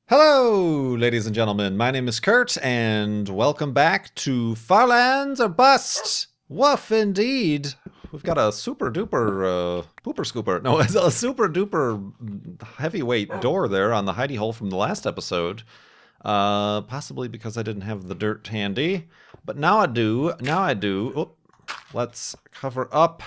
Hello, ladies and gentlemen. My name is Kurt, and welcome back to Farlands or Bust. Woof, indeed. We've got a super duper pooper scooper. No, it's a super duper heavyweight door there on the hidey hole from the last episode. Possibly because I didn't have the dirt handy, but now I do. Now I do. Oop. Let's cover up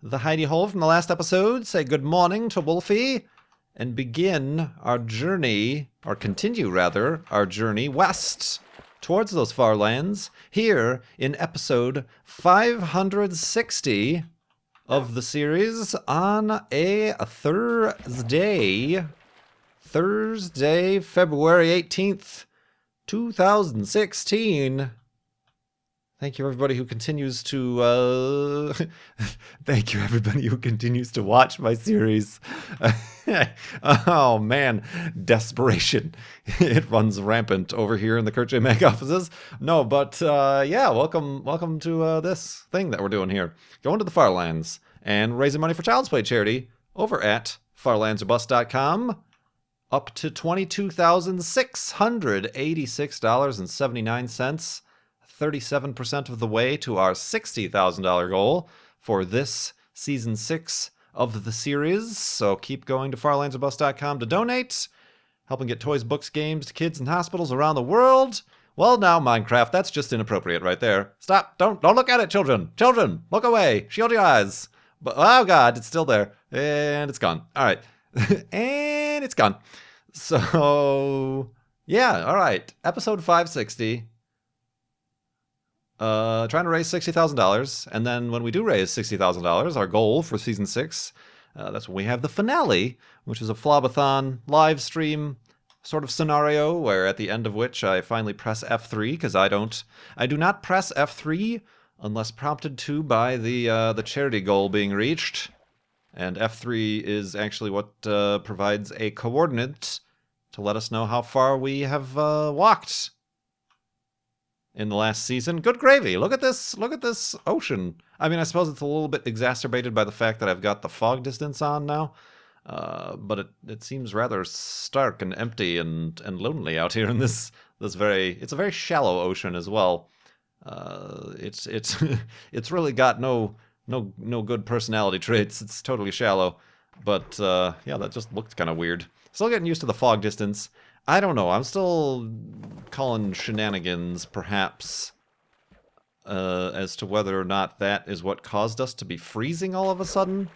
the hidey hole from the last episode. Say good morning to Wolfie. And begin our journey, or continue rather, our journey west towards those far lands here in episode 560 of the series on a Thursday, February 18th, 2016. Thank you, everybody who continues to, thank you, everybody who continues to watch my series. Oh, man. Desperation. It runs rampant over here in the Kurt J. Mac offices. No, but, yeah, welcome to this thing that we're doing here. Going to the Farlands and raising money for Child's Play charity over at farlandsorbust.com. Up to $22,686.79. 37% of the way to our $60,000 goal for this season 6 of the series. So keep going to farlandsorbust.com to donate, helping get toys, books, games to kids in hospitals around the world. Well, now Minecraft, that's just inappropriate right there. Stop! Don't look at it, children. Children, look away. Shield your eyes. But oh god, it's still there, and it's gone. All right, and it's gone. So yeah, all right. Episode 560. Trying to raise $60,000, and then when we do raise $60,000, our goal for season 6, that's when we have the finale, which is a Flobathon live stream sort of scenario, where at the end of which I finally press F3, because I do not press F3 unless prompted to by the charity goal being reached, and F3 is actually what provides a coordinate to let us know how far we have walked in the last season. Good gravy. Look at this ocean. I mean, I suppose it's a little bit exacerbated by the fact that I've got the fog distance on now. But it seems rather stark and empty and lonely out here in this it's a very shallow ocean as well. It's it's really got no good personality traits. It's totally shallow. But yeah, that just looked kind of weird. Still getting used to the fog distance. I don't know. I'm still calling shenanigans, perhaps, as to whether or not that is what caused us to be freezing all of a sudden.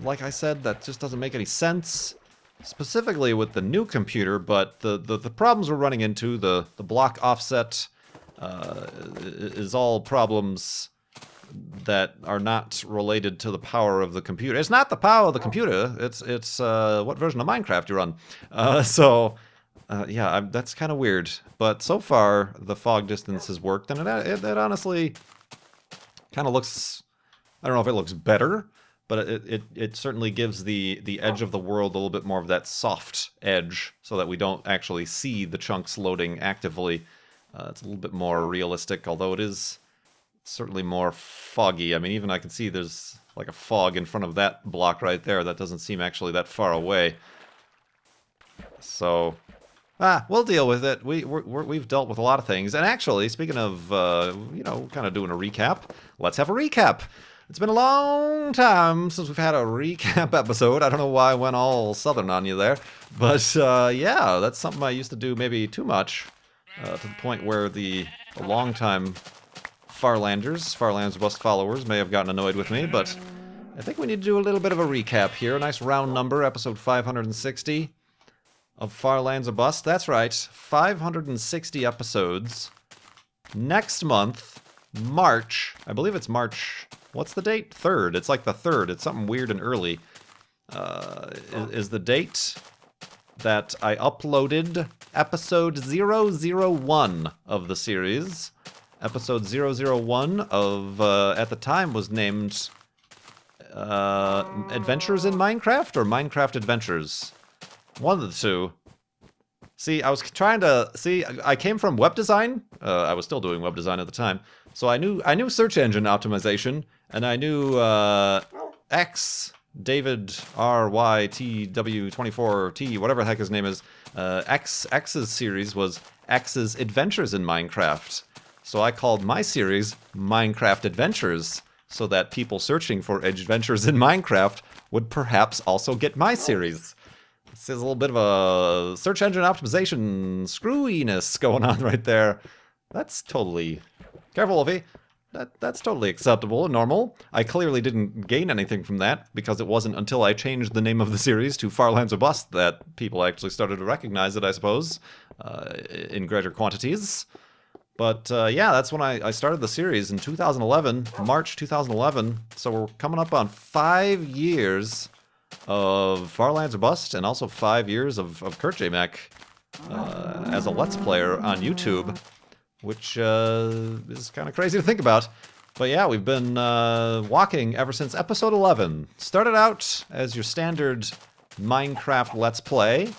Like I said, that just doesn't make any sense, specifically with the new computer, but the problems we're running into, the block offset, is all problems that are not related to the power of the computer. It's not the power of the computer. It's what version of Minecraft you run. Yeah, that's kind of weird. But so far, the fog distance has worked, and it honestly kind of looks. I don't know if it looks better, but it certainly gives the edge of the world a little bit more of that soft edge, so that we don't actually see the chunks loading actively. It's a little bit more realistic, although it is certainly more foggy. I mean, even I can see there's like a fog in front of that block right there. That doesn't seem actually that far away. So, we'll deal with it. We've dealt with a lot of things. And actually, speaking of, kind of doing a recap, let's have a recap. It's been a long time since we've had a recap episode. I don't know why I went all southern on you there. But, yeah, that's something I used to do maybe too much, to the point where the longtime Farlands Bust followers may have gotten annoyed with me, but I think we need to do a little bit of a recap here. A nice round number, episode 560 of Farlands or Bust. That's right, 560 episodes. Next month, March, I believe it's March, what's the date? 3rd. It's like the 3rd. It's something weird and early. Is the date that I uploaded episode 001 of the series. Episode 001 of, at the time, was named Adventures in Minecraft or Minecraft Adventures. One of the two. See, I was trying to... See, I came from web design. I was still doing web design at the time. So I knew search engine optimization, and I knew X David RYTW24T, whatever the heck his name is, X's series was X's Adventures in Minecraft. So I called my series Minecraft Adventures, so that people searching for adventures in Minecraft would perhaps also get my series. This is a little bit of a search engine optimization screwiness going on right there. That's totally... Careful, Wolfie. That's totally acceptable and normal. I clearly didn't gain anything from that, because it wasn't until I changed the name of the series to Farlands or Bust that people actually started to recognize it, I suppose, in greater quantities. But yeah, that's when I started the series in 2011, March 2011. So we're coming up on 5 years of Farlands or Bust, and also 5 years of Kurt J. Mech as a Let's Player on YouTube. Which is kind of crazy to think about. But yeah, we've been walking ever since episode 11. Started out as your standard Minecraft Let's Play.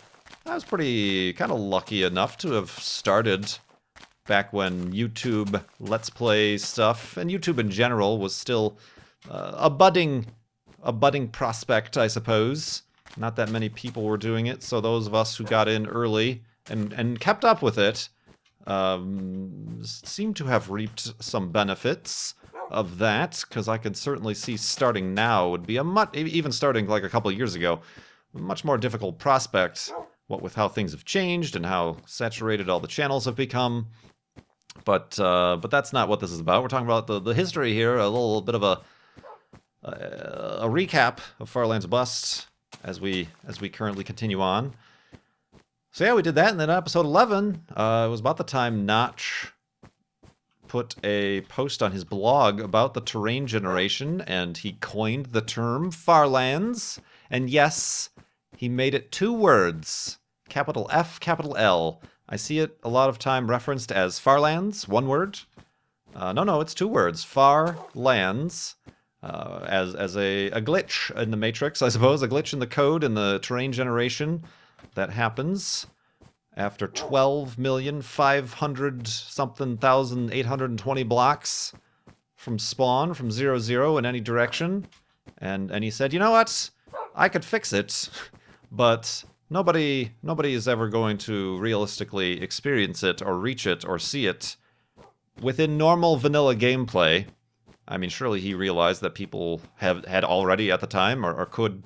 I was pretty kind of lucky enough to have started back when YouTube Let's Play stuff, and YouTube in general, was still a budding prospect, I suppose. Not that many people were doing it, so those of us who got in early and kept up with it seem to have reaped some benefits of that, because I can certainly see starting now would be even starting like a couple of years ago, a much more difficult prospect, what with how things have changed and how saturated all the channels have become. But that's not what this is about. We're talking about the history here, a little bit of a recap of Farlands Bust as we currently continue on. So yeah, we did that, and then episode 11, it was about the time Notch put a post on his blog about the terrain generation, and he coined the term Farlands, and yes, he made it 2 words, capital F, capital L. I see it a lot of time referenced as Farlands, 1 word. No, it's 2 words, Farlands, as a glitch in the Matrix, I suppose, a glitch in the code in the terrain generation that happens after 12,500,820 blocks from spawn, from 0, in any direction. And he said, you know what? I could fix it, but nobody is ever going to realistically experience it or reach it or see it within normal vanilla gameplay. I mean, surely he realized that people had already at the time or could,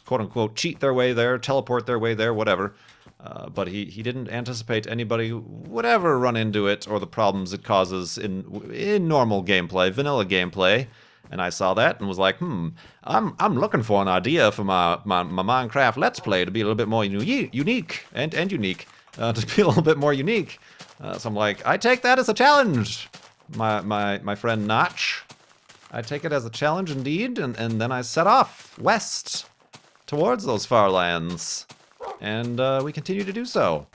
quote-unquote, cheat their way there, teleport their way there, whatever. But he didn't anticipate anybody would ever run into it or the problems it causes in normal gameplay, vanilla gameplay. And I saw that and was like, I'm looking for an idea for my Minecraft Let's Play to be a little bit more unique, to be a little bit more unique. So I'm like, I take that as a challenge, my friend Notch. I take it as a challenge indeed, and then I set off west towards those far lands. And we continue to do so.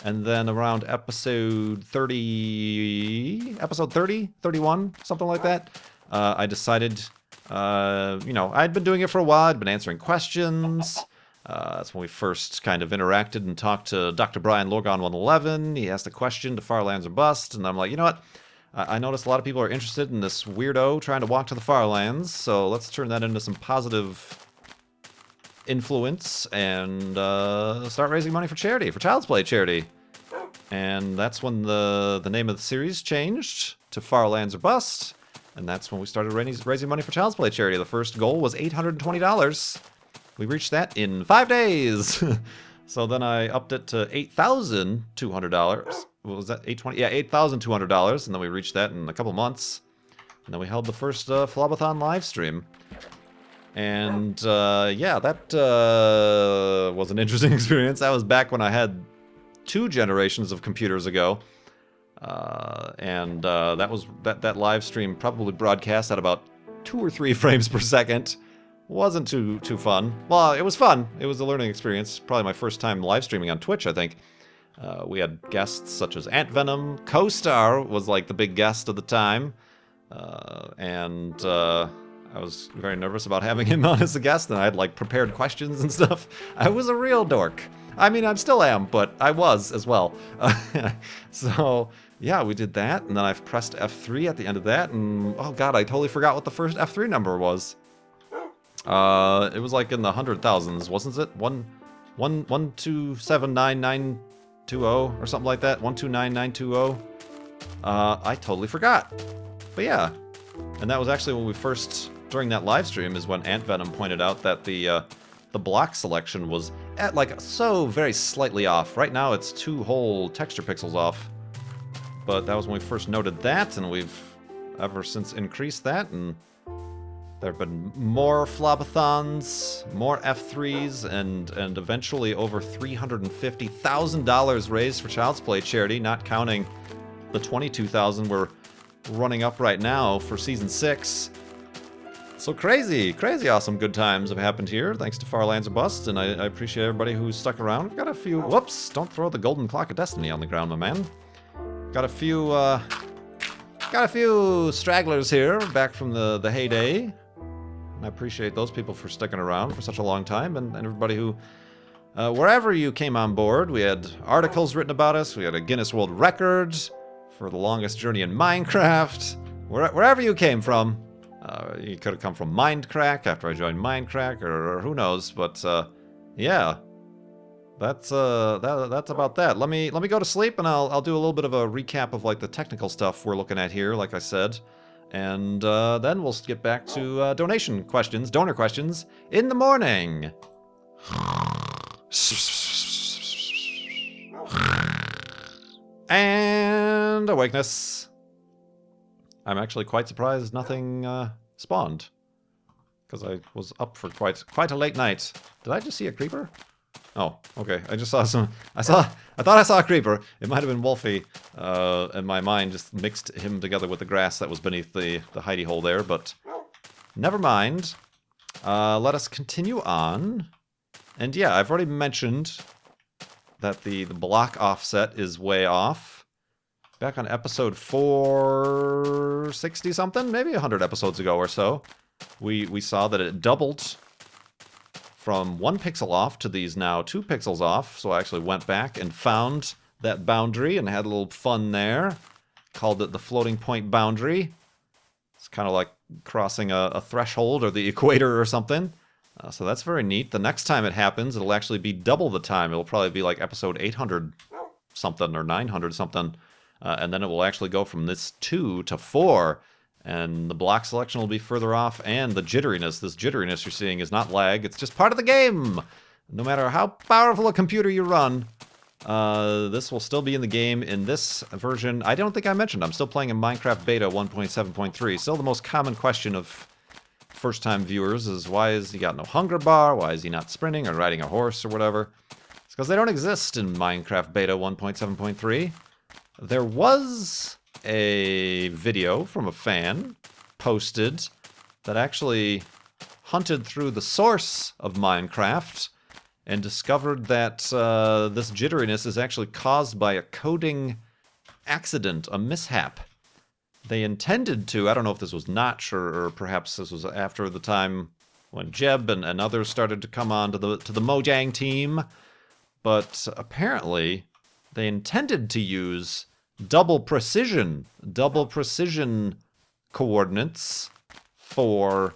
And then around episode 31, something like that, I decided, I'd been doing it for a while. I'd been answering questions. That's when we first kind of interacted and talked to Dr. Brian Lorgon 111. He asked a question to Farlands or Bust, and I'm like, you know what? I noticed a lot of people are interested in this weirdo trying to walk to the Farlands, so let's turn that into some positive influence and start raising money for charity, for Child's Play charity. And that's when the name of the series changed to Farlands or Bust, and that's when we started raising money for Child's Play charity. The first goal was $820. We reached that in 5 days. So then I upped it to $8,200. What was that? 820? Yeah, $8,200, and then we reached that in a couple months. And then we held the first Flobathon live stream. And yeah, that was an interesting experience. That was back when I had 2 generations of computers ago. That live stream probably broadcast at about 2 or 3 frames per second. Wasn't too fun. Well, it was fun. It was a learning experience. Probably my first time live streaming on Twitch, I think. We had guests such as Ant Venom. Co-Star was like the big guest of the time. I was very nervous about having him on as a guest, and I had like prepared questions and stuff. I was a real dork. I mean, I still am, but I was as well. So yeah, we did that, and then I pressed F3 at the end of that, and oh god, I totally forgot what the first F3 number was. It was like in the 100,000s, wasn't it? 1279920 or something like that. 129920. I totally forgot. But yeah, and that was actually when we first, during that live stream, is when Ant Venom pointed out that the block selection was at like so very slightly off. Right now it's 2 whole texture pixels off. But that was when we first noted that, and we've ever since increased that, and there have been more Flobathons, more F3s, and eventually over $350,000 raised for Child's Play charity, not counting the $22,000 we're running up right now for Season 6. So crazy awesome good times have happened here, thanks to Far Lands or Bust, and I appreciate everybody who's stuck around. We've got a few... Whoops! Don't throw the golden clock of destiny on the ground, my man. Got a few stragglers here, back from the heyday. And I appreciate those people for sticking around for such a long time, and everybody who... wherever you came on board, we had articles written about us, we had a Guinness World Record for the longest journey in Minecraft. Wherever you came from, you could have come from Mindcrack after I joined Mindcrack, or who knows, but yeah. That's about that. Let me go to sleep, and I'll do a little bit of a recap of like the technical stuff we're looking at here, like I said, and then we'll get back to donor questions in the morning. And awakeness. I'm actually quite surprised nothing spawned, because I was up for quite a late night. Did I just see a creeper? Oh, okay. I just saw some... I thought I saw a creeper. It might have been Wolfie, and my mind just mixed him together with the grass that was beneath the hidey hole there, but never mind. Let us continue on. And yeah, I've already mentioned that the block offset is way off. Back on episode 460-something, maybe 100 episodes ago or so, we saw that it doubled from 1 pixel off to these now 2 pixels off, so I actually went back and found that boundary and had a little fun there. Called it the floating point boundary. It's kind of like crossing a threshold or the equator or something. So that's very neat. The next time it happens, it'll actually be double the time. It'll probably be like episode 800-something or 900-something. And then it will actually go from this 2 to 4. And the block selection will be further off, and the jitteriness, this jitteriness you're seeing is not lag, it's just part of the game! No matter how powerful a computer you run, this will still be in the game in this version. I don't think I mentioned, I'm still playing in Minecraft Beta 1.7.3. Still the most common question of first-time viewers is, why has he got no hunger bar? Why is he not sprinting or riding a horse or whatever? It's because they don't exist in Minecraft Beta 1.7.3. There was a video from a fan posted that actually hunted through the source of Minecraft and discovered that this jitteriness is actually caused by a coding accident, a mishap. They intended to, I don't know if this was Notch or perhaps this was after the time when Jeb and others started to come on to the Mojang team, but apparently they intended to use double precision coordinates for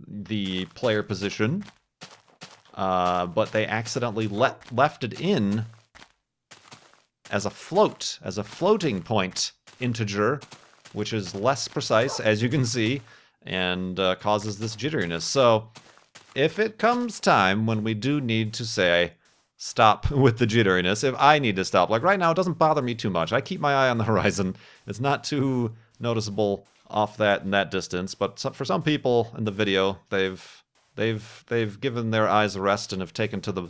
the player position, but they accidentally left it in as a floating point integer, which is less precise, as you can see, and causes this jitteriness. So if it comes time when we do need to say stop with the jitteriness, if I need to stop, like right now it doesn't bother me too much. I keep my eye on the horizon. It's not too noticeable off that in that distance, but for some people in the video, they've given their eyes a rest and have taken to the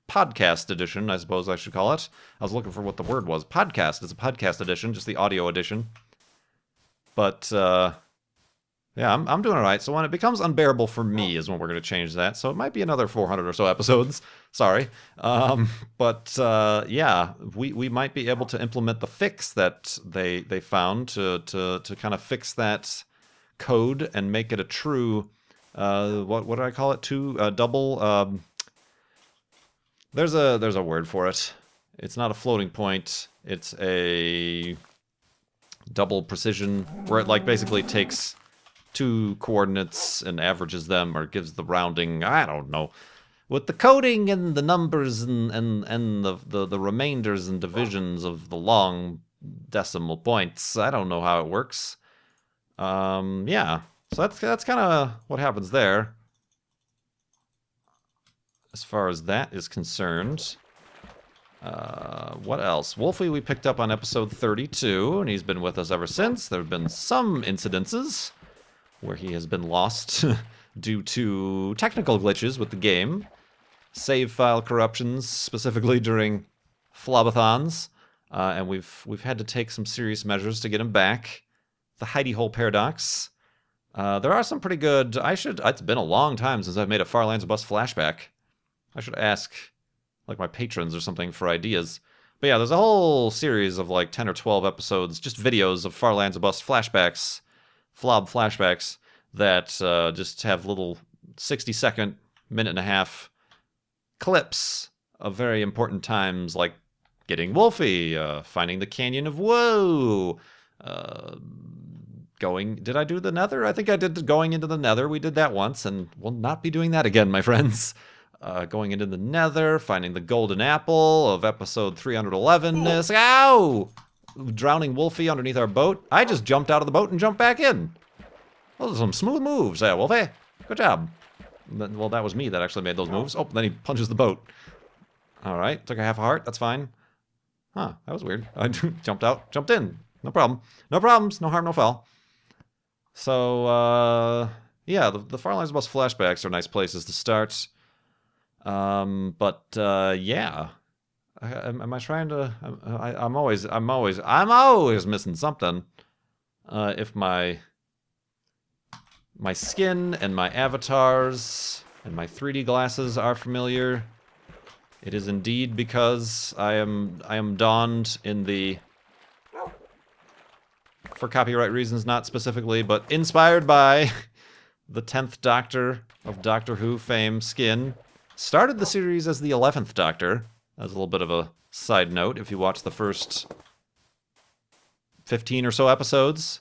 podcast edition, I suppose I should call it. I was looking for what the word was. Podcast. It's a podcast edition, just the audio edition. But yeah, I'm doing all right. So when it becomes unbearable for me is when we're going to change that. So it might be another 400 or so episodes. Sorry. But yeah, we might be able to implement the fix that they found to kind of fix that code and make it a true, what did I call it? Double, there's a word for it. It's not a floating point. It's a double precision, where it like basically takes two coordinates and averages them or gives the rounding. I don't know. With the coding and the numbers and the remainders and divisions of the long decimal points, I don't know how it works. Yeah. So that's kind of what happens there. As far as that is concerned. What else? Wolfie we picked up on episode 32, and he's been with us ever since. There have been some incidences where he has been lost due to technical glitches with the game. Save file corruptions, specifically during flobathons. And we've had to take some serious measures to get him back. The hidey hole paradox. There are some pretty good... It's been a long time since I've made a Far Lands Bus flashback. I should ask... like my patrons or something for ideas. But yeah, there's a whole series of like 10 or 12 episodes, just videos of Far Lands Bust flashbacks, flob flashbacks, that just have little 60-second, minute and a half clips of very important times, like getting Wolfie, finding the Canyon of Woe, did I do the Nether? I think I did going into the Nether. We did that once, and we'll not be doing that again, my friends. Going into the Nether, finding the golden apple of episode 311. Ow! Drowning Wolfie underneath our boat. I just jumped out of the boat and jumped back in. Those are some smooth moves there, Wolfie. Good job. Well, that was me that actually made those moves. Oh, then he punches the boat. All right, took a half a heart. That's fine. Huh, that was weird. I jumped out, jumped in. No problem. No problems. No harm, no foul. So, yeah, the Far Lands Bus flashbacks are nice places to start. Yeah. Am I trying to? I'm always missing something. If my skin and my avatars and my 3D glasses are familiar, it is indeed because I am donned in the, for copyright reasons, not specifically, but inspired by the 10th Doctor of Doctor Who fame skin. Started the series as the 11th Doctor. As a little bit of a side note, if you watch the first 15 or so episodes,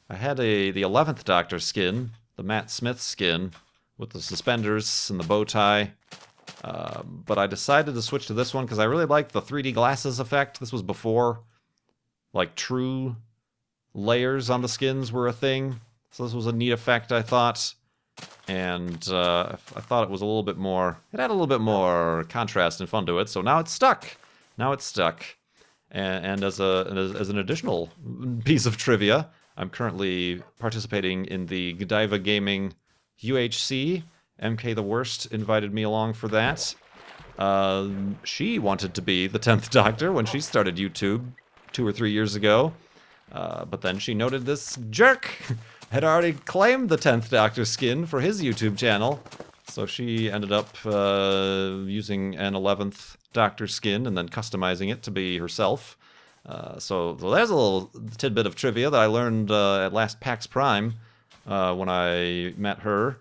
I had the 11th Doctor skin, the Matt Smith skin, with the suspenders and the bow tie. But I decided to switch to this one because I really liked the 3D glasses effect. This was before, like, true layers on the skins were a thing. So this was a neat effect, I thought. And I thought it was a little bit more... It had a little bit more contrast and fun to it, so now it's stuck. Now it's stuck. And as an additional piece of trivia, I'm currently participating in the Godiva Gaming UHC. MK the Worst invited me along for that. She wanted to be the 10th Doctor when she started YouTube 2 or 3 years ago. But then she noted this jerk had already claimed the 10th Doctor skin for his YouTube channel. So she ended up using an 11th Doctor skin and then customizing it to be herself. So there's a little tidbit of trivia that I learned at last PAX Prime when I met her.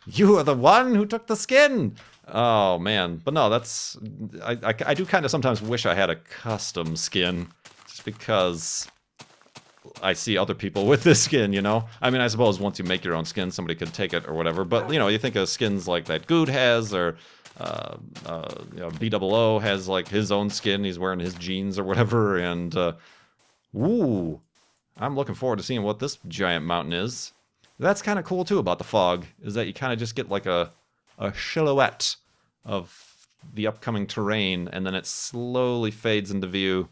You are the one who took the skin! Oh, man. But no, that's... I do kind of sometimes wish I had a custom skin. Just because... I see other people with this skin, you know? I mean, I suppose once you make your own skin, somebody could take it or whatever. But, you know, you think of skins like that Good has, or you know, BOO has, like, his own skin. He's wearing his jeans or whatever. And, ooh, I'm looking forward to seeing what this giant mountain is. That's kind of cool, too, about the fog, is that you kind of just get, like, a silhouette of the upcoming terrain, and then it slowly fades into view.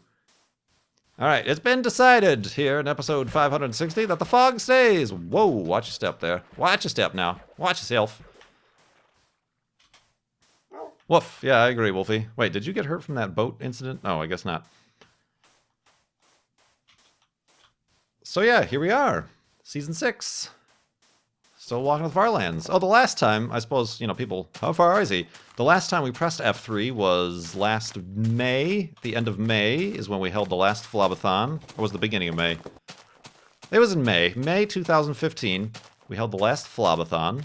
Alright, it's been decided here in episode 560 that the fog stays. Whoa, watch your step there. Watch your step now. Watch yourself. Woof. Yeah, I agree, Wolfie. Wait, did you get hurt from that boat incident? No, I guess not. So yeah, here we are. Season 6. Still walking with Farlands. Oh, the last time, I suppose, you know, people, how far is he? The last time we pressed F3 was last May. The end of May is when we held the last Flobathon. Or was the beginning of May? It was in May. May 2015. We held the last Flobathon.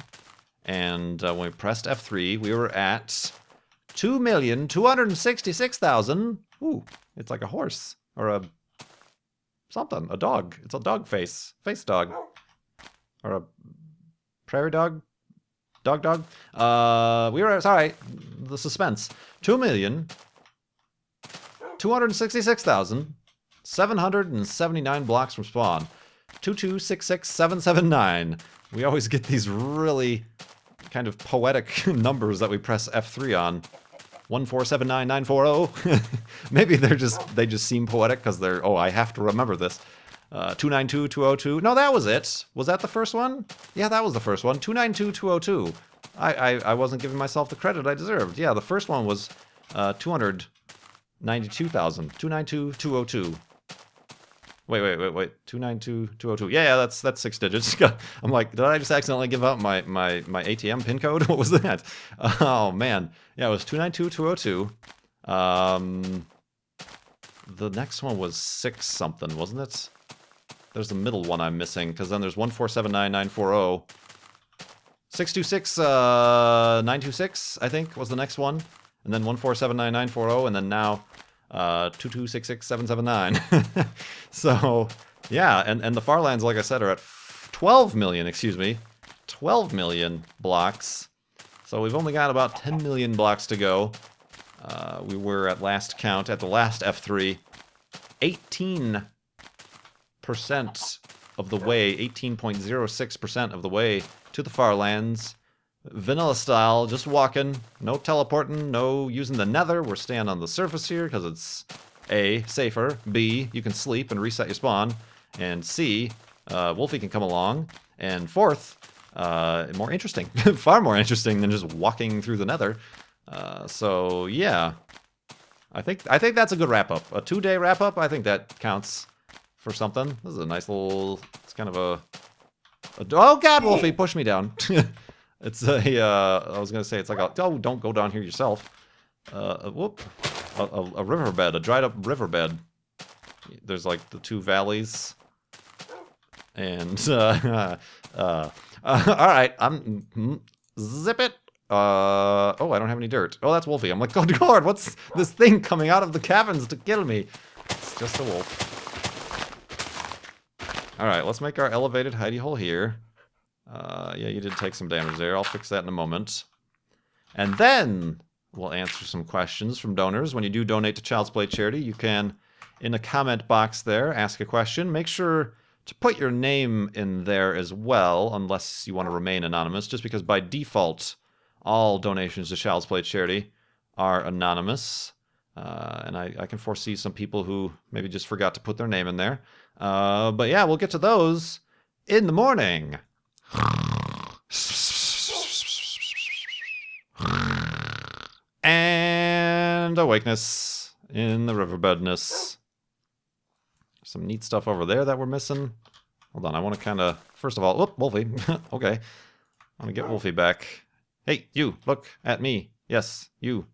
And when we pressed F3, we were at 2,266,000. Ooh, it's like a horse. Or a... something. A dog. It's a dog face. Face dog. Or a prairie dog? Dog? We were, sorry, the suspense. 2,266,779 blocks from spawn. 2266779. We always get these really kind of poetic numbers that we press F3 on. 1479940. Maybe they just seem poetic because they're, oh, I have to remember this. 292202. No, that was it. Was that the first one? Yeah, that was the first one. 292202. I wasn't giving myself the credit I deserved. Yeah, the first one was 292,000. 292202. Wait. 292202. Yeah, that's 6 digits. I'm like, did I just accidentally give out my ATM pin code? What was that? Oh man. Yeah, it was 292202. The next one was 6 something, wasn't it? There's the middle one I'm missing, because then there's 1479940. 626926, I think, was the next one. And then 1479940, and then now 2266779. So, yeah, and the Farlands, like I said, are at 12 million, excuse me. 12 million blocks. So we've only got about 10 million blocks to go. We were at last count, at the last F3, 18% of the way, 18.06% of the way to the Farlands. Vanilla style, just walking, no teleporting, no using the nether. We're staying on the surface here because it's A, safer, B, you can sleep and reset your spawn, and C, Wolfie can come along, and fourth, more interesting, far more interesting than just walking through the nether. So yeah, I think that's a good wrap-up. A 2-day wrap-up, I think that counts for something. This is a nice little, it's kind of a oh god, Wolfie, push me down. It's a, I was gonna say it's like a, oh, don't go down here yourself. A riverbed, a dried up riverbed. There's like the 2 valleys. And, alright, zip it. Oh, I don't have any dirt. Oh, that's Wolfie. I'm like, oh god, what's this thing coming out of the caverns to kill me? It's just a wolf. Alright, let's make our elevated hidey hole here. Yeah, you did take some damage there. I'll fix that in a moment. And then we'll answer some questions from donors. When you do donate to Child's Play Charity, you can, in the comment box there, ask a question. Make sure to put your name in there as well, unless you want to remain anonymous, just because by default, all donations to Child's Play Charity are anonymous. And I can foresee some people who maybe just forgot to put their name in there. But yeah, we'll get to those in the morning. And awakeness in the riverbedness. Some neat stuff over there that we're missing. Hold on, I want to kind of, first of all, whoop, Wolfie. Okay. I want to get Wolfie back. Hey, you, look at me. Yes, you.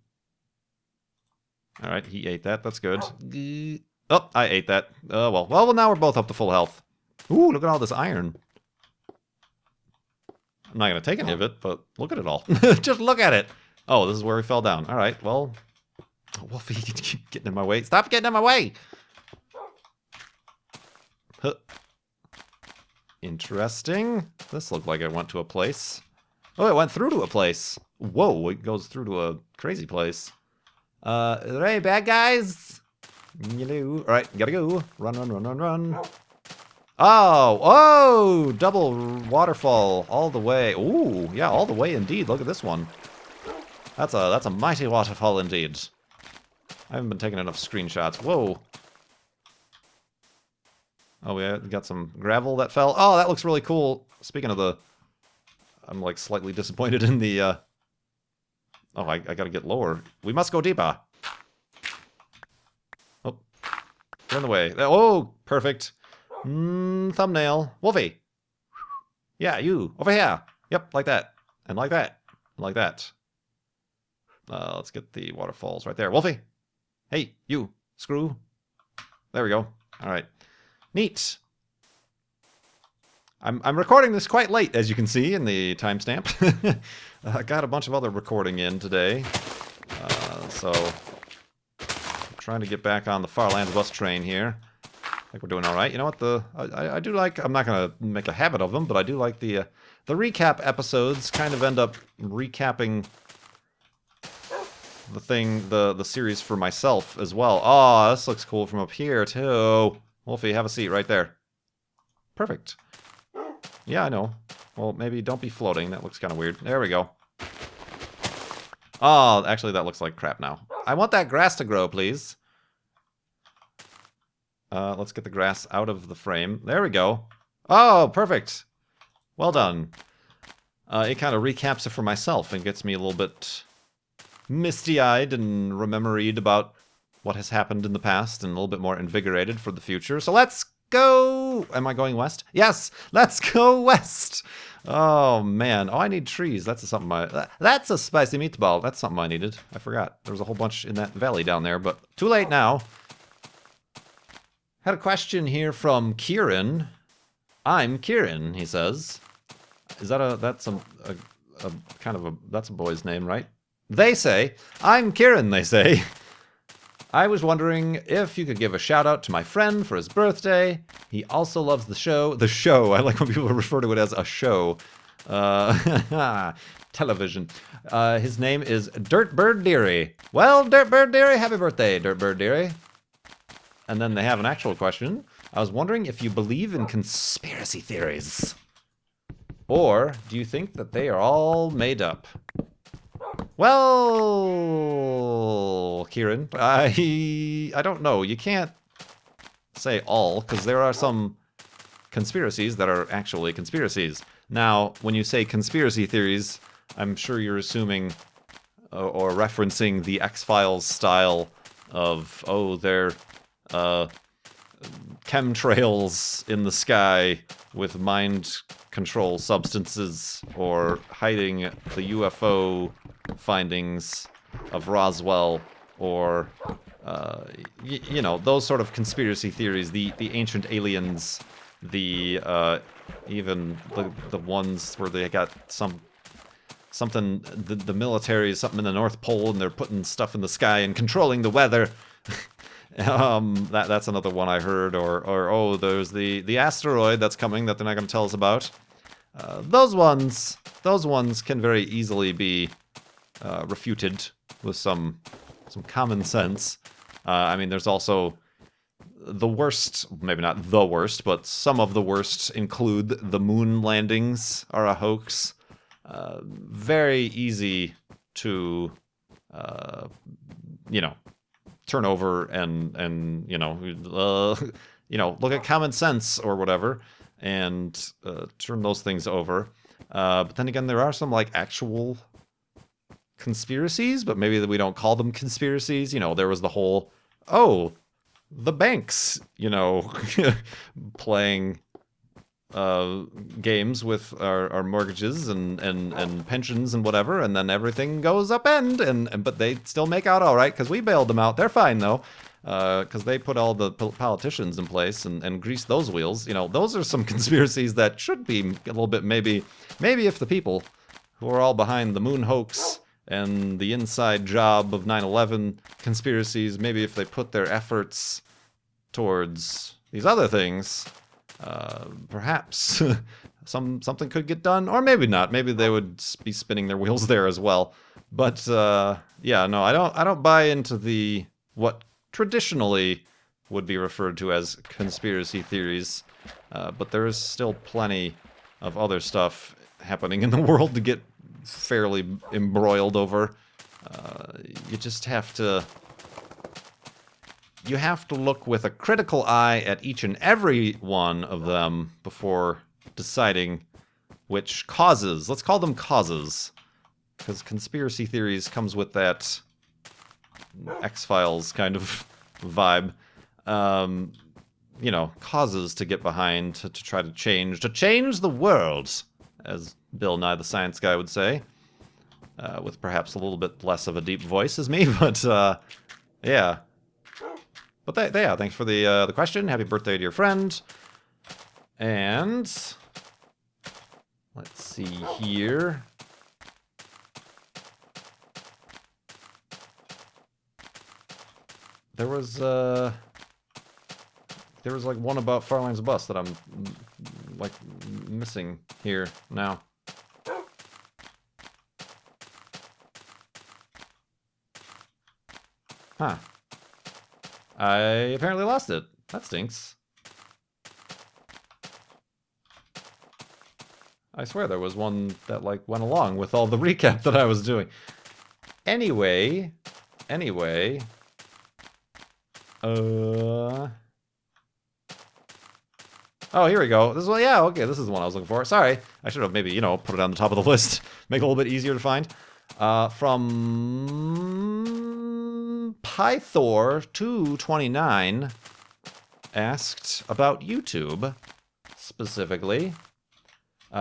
Alright, he ate that. That's good. Oh, I ate that. Well, now we're both up to full health. Ooh, look at all this iron. I'm not going to take any of it, but look at it all. Just look at it. Oh, this is where we fell down. All right, well. Oh, Wolfie, you keep getting in my way. Stop getting in my way. Huh. Interesting. This looked like it went to a place. Oh, it went through to a place. Whoa, it goes through to a crazy place. Hey, bad guys. Hello. All right, gotta go. Run. Oh, double waterfall all the way. Ooh, yeah, all the way indeed. Look at this one. That's a mighty waterfall indeed. I haven't been taking enough screenshots. Whoa. Oh, we got some gravel that fell. Oh, that looks really cool. Speaking of the, I'm like slightly disappointed in the, oh, I gotta get lower. We must go deeper. Oh, get in the way. Oh, perfect. Thumbnail. Wolfie. Yeah, you. Over here. Yep, like that. And like that. And like that. Let's get the waterfalls right there. Wolfie. Hey, you. Screw. There we go. All right. Neat. I'm recording this quite late, as you can see in the timestamp. I got a bunch of other recording in today. So I'm trying to get back on the Farlands bus train here. think we're doing all right. You know what? I do like. I'm not gonna make a habit of them, but I do like the recap episodes. Kind of end up recapping the series for myself as well. Oh, this looks cool from up here too. Wolfie, have a seat right there. Perfect. Yeah, I know. Well, maybe don't be floating. That looks kind of weird. There we go. Oh, actually, that looks like crap now. I want that grass to grow, please. Let's get the grass out of the frame. There we go. Oh, perfect. Well done. It kind of recaps it for myself and gets me a little bit misty-eyed and rememoried about what has happened in the past and a little bit more invigorated for the future. So let's go! Am I going west? Yes! Let's go west! Oh, man. Oh, I need trees. That's something that's a spicy meatball. That's something I needed. I forgot. There was a whole bunch in that valley down there, but too late now. Had a question here from Kieran. I'm Kieran, he says. Is that that's a kind of a, that's a boy's name, right? They say, I'm Kieran, they say. I was wondering if you could give a shout out to my friend for his birthday. He also loves the show. The show, I like when people refer to it as a show. Television. His name is Dirtbird Deary. Well, Dirtbird Deary, happy birthday, Dirtbird Deary. And then they have an actual question. I was wondering if you believe in conspiracy theories. Or do you think that they are all made up? Well, Kieran, I don't know. You can't say all, because there are some conspiracies that are actually conspiracies. Now, when you say conspiracy theories, I'm sure you're assuming or referencing the X-Files style of, oh, they're chemtrails in the sky with mind control substances, or hiding the UFO findings of Roswell, or you know, those sort of conspiracy theories, the ancient aliens, the even the ones where they got something, the military is something in the North Pole and they're putting stuff in the sky and controlling the weather. That's another one I heard, or oh, there's the asteroid that's coming that they're not going to tell us about. Those ones can very easily be refuted with some common sense. I mean, there's also the worst, maybe not the worst, but some of the worst include the moon landings are a hoax. Very easy to, you know, turn over and you know, look at common sense or whatever, and turn those things over. But then again, there are some like actual conspiracies, but maybe we don't call them conspiracies. You know, there was the whole, oh, the banks, you know, playing games with our mortgages and pensions and whatever, and then everything goes upend, and but they still make out all right because we bailed them out. They're fine though, because they put all the politicians in place and greased those wheels. You know, those are some conspiracies that should be a little bit maybe if the people who are all behind the moon hoax and the inside job of 9/11 conspiracies, maybe if they put their efforts towards these other things, perhaps something could get done, or maybe not. Maybe they would be spinning their wheels there as well. But yeah, no, I don't buy into the what traditionally would be referred to as conspiracy theories. But there is still plenty of other stuff happening in the world to get fairly embroiled over. You just have to look with a critical eye at each and every one of them before deciding which causes, let's call them causes, because conspiracy theories comes with that X-Files kind of vibe. You know, causes to get behind, to try to change the world, as Bill Nye the Science Guy would say, with perhaps a little bit less of a deep voice as me, but yeah. But yeah, thanks for the question. Happy birthday to your friend. And let's see here. There was I there was like one about Farlands Bus that I'm like missing here now. Huh. I apparently lost it. That stinks. I swear there was one that like went along with all the recap that I was doing. Anyway. Oh, here we go. This is one, yeah, okay, this is the one I was looking for. Sorry. I should have maybe, you know, put it on the top of the list. Make it a little bit easier to find. From Pythor229 asked about YouTube specifically.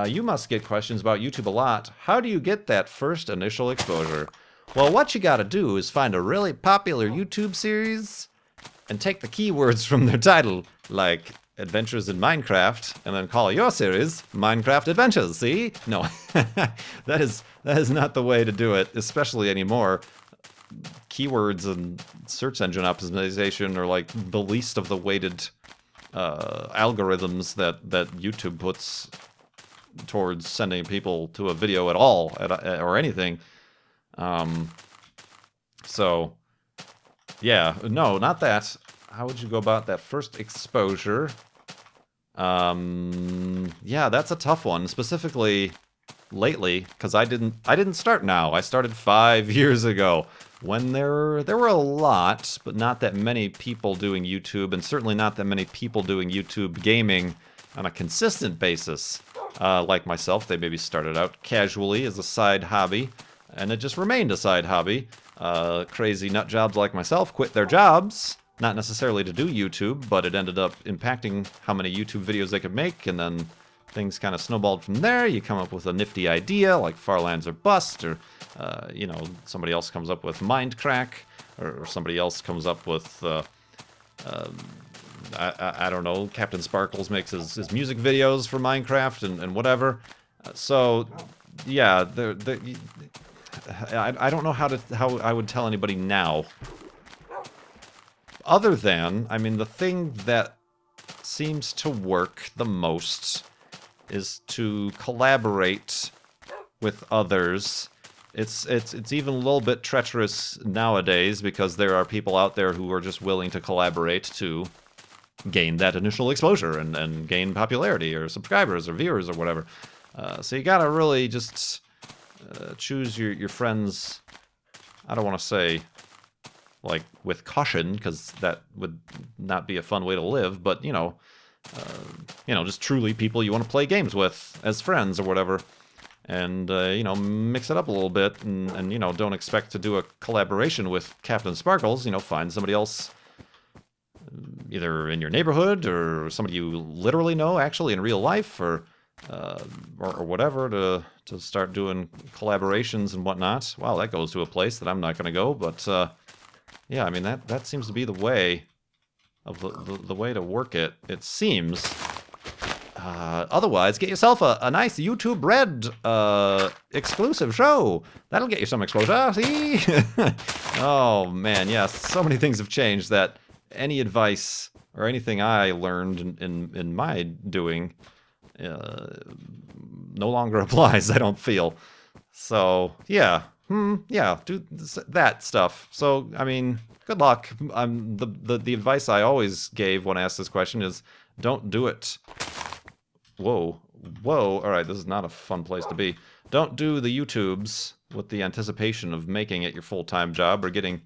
You must get questions about YouTube a lot. How do you get that first initial exposure? Well, what you gotta do is find a really popular YouTube series and take the keywords from their title, like Adventures in Minecraft, and then call your series Minecraft Adventures, see? No, that is not the way to do it, especially anymore. Keywords and search engine optimization are like the least of the weighted algorithms that YouTube puts towards sending people to a video at all, or anything. So, yeah, no, not that. How would you go about that first exposure? Yeah, that's a tough one, specifically lately, because I didn't start now. I started 5 years ago, when there were a lot, but not that many people doing YouTube, and certainly not that many people doing YouTube gaming on a consistent basis. Like myself, they maybe started out casually as a side hobby, and it just remained a side hobby. Crazy nut jobs like myself quit their jobs, not necessarily to do YouTube, but it ended up impacting how many YouTube videos they could make, and then things kind of snowballed from there. You come up with a nifty idea, like Farlands or Bust, or, you know, somebody else comes up with Mindcrack, or somebody else comes up with, I don't know, Captain Sparkles makes his music videos for Minecraft and whatever. So, yeah, I don't know how I would tell anybody now. Other than, I mean, the thing that seems to work the most is to collaborate with others. It's even a little bit treacherous nowadays because there are people out there who are just willing to collaborate to gain that initial exposure and gain popularity or subscribers or viewers or whatever. So you gotta really just choose your friends. I don't want to say like with caution, because that would not be a fun way to live, but you know, just truly people you want to play games with as friends or whatever, and you know, mix it up a little bit, and you know, don't expect to do a collaboration with Captain Sparkles. You know, find somebody else, either in your neighborhood or somebody you literally know actually in real life, or whatever, to start doing collaborations and whatnot. Wow, that goes to a place that I'm not going to go, but yeah, I mean, that seems to be the way of the way to work it, it seems. Otherwise, get yourself a nice YouTube Red exclusive show. That'll get you some exposure, see? Oh, man, yeah, so many things have changed that any advice or anything I learned in my doing no longer applies, I don't feel. So, yeah. Yeah, do that stuff. So, I mean, good luck. The advice I always gave when asked this question is, don't do it. Whoa. Alright, this is not a fun place to be. Don't do the YouTubes with the anticipation of making it your full-time job or getting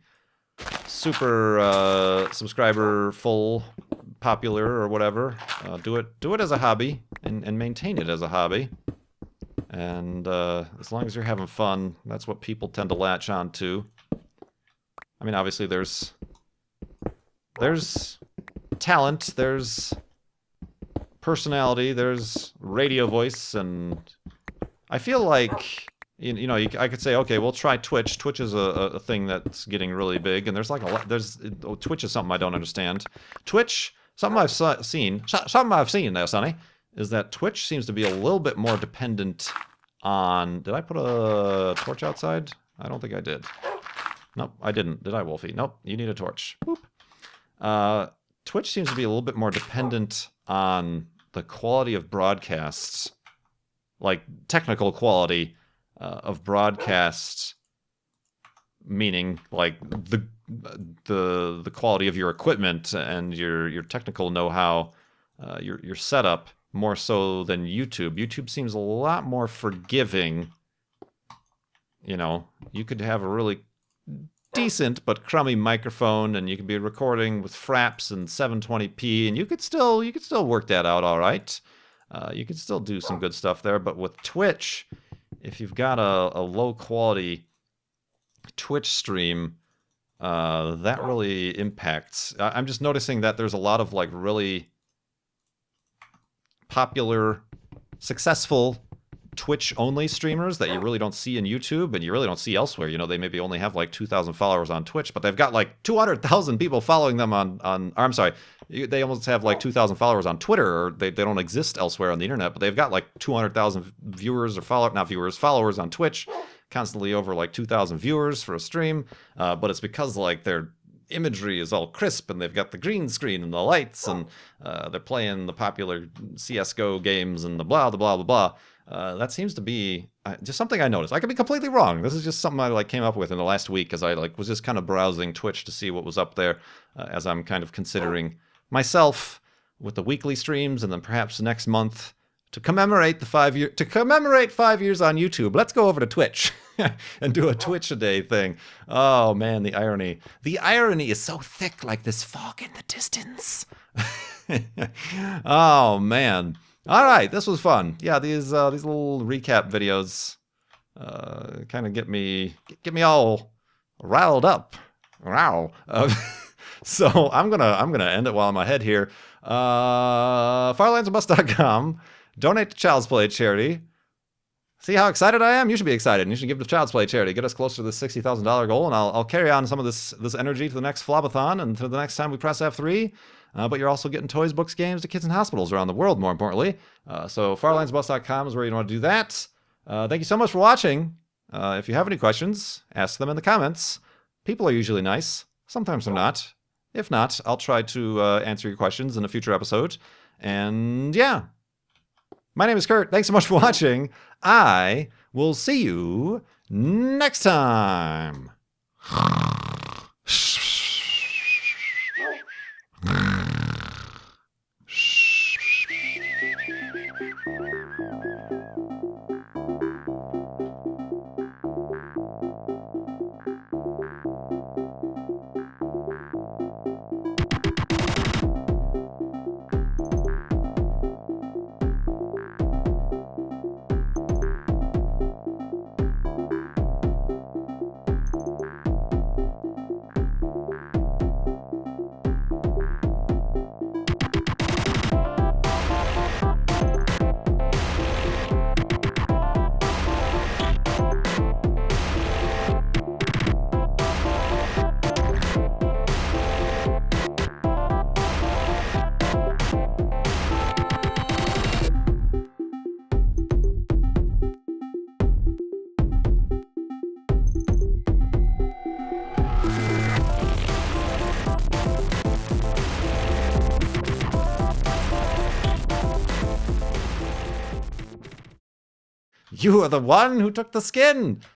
super subscriber full popular or whatever. Do it as a hobby and maintain it as a hobby. And as long as you're having fun, that's what people tend to latch on to. I mean, obviously there's talent, there's personality, there's radio voice, and I feel like, you know, I could say, okay, we'll try Twitch. Twitch is a thing that's getting really big, and there's like a lot, Twitch is something I don't understand. Twitch, something I've seen there, Sonny, is that Twitch seems to be a little bit more dependent on... Did I put a torch outside? I don't think I did. Nope, I didn't. Did I, Wolfie? Nope, you need a torch. Boop. Twitch seems to be a little bit more dependent on the quality of broadcasts, like technical quality of broadcasts, meaning like the quality of your equipment and your technical know-how, your setup, more so than YouTube. YouTube seems a lot more forgiving. You know, you could have a really decent but crummy microphone, and you could be recording with fraps and 720p, and you could still work that out all right. You could still do some good stuff there. But with Twitch, if you've got a low quality Twitch stream, that really impacts. I'm just noticing that there's a lot of like really popular, successful Twitch-only streamers that you really don't see in YouTube and you really don't see elsewhere. You know, they maybe only have like 2,000 followers on Twitch, but they've got like 200,000 people following them on or I'm sorry, they almost have like 2,000 followers on Twitter, or they don't exist elsewhere on the internet, but they've got like 200,000 viewers or followers on Twitch, constantly over like 2,000 viewers for a stream, but it's because like their imagery is all crisp and they've got the green screen and the lights and they're playing the popular CSGO games and the blah, blah, blah, blah. That seems to be just something I noticed. I could be completely wrong. This is just something I like came up with in the last week as I like was just kind of browsing Twitch to see what was up there as I'm kind of considering myself with the weekly streams, and then perhaps next month to commemorate 5 years on YouTube. Let's go over to Twitch and do a Twitch a day thing. Oh man, the irony. The irony is so thick, like this fog in the distance. Oh man. All right, this was fun. Yeah, these little recap videos kind of get me all riled up. Wow. So I'm gonna end it while I'm ahead here. Farlandsandbus.com. Donate to Child's Play charity. See how excited I am? You should be excited. And you should give to Child's Play charity. Get us closer to the $60,000 goal, and I'll carry on some of this energy to the next Flobathon and to the next time we press F3. But you're also getting toys, books, games to kids in hospitals around the world, more importantly. So farlandsbus.com is where you want to do that. Thank you so much for watching. If you have any questions, ask them in the comments. People are usually nice. Sometimes they're not. If not, I'll try to answer your questions in a future episode. And yeah. My name is Kurt. Thanks so much for watching. I will see you next time. You are the one who took the skin.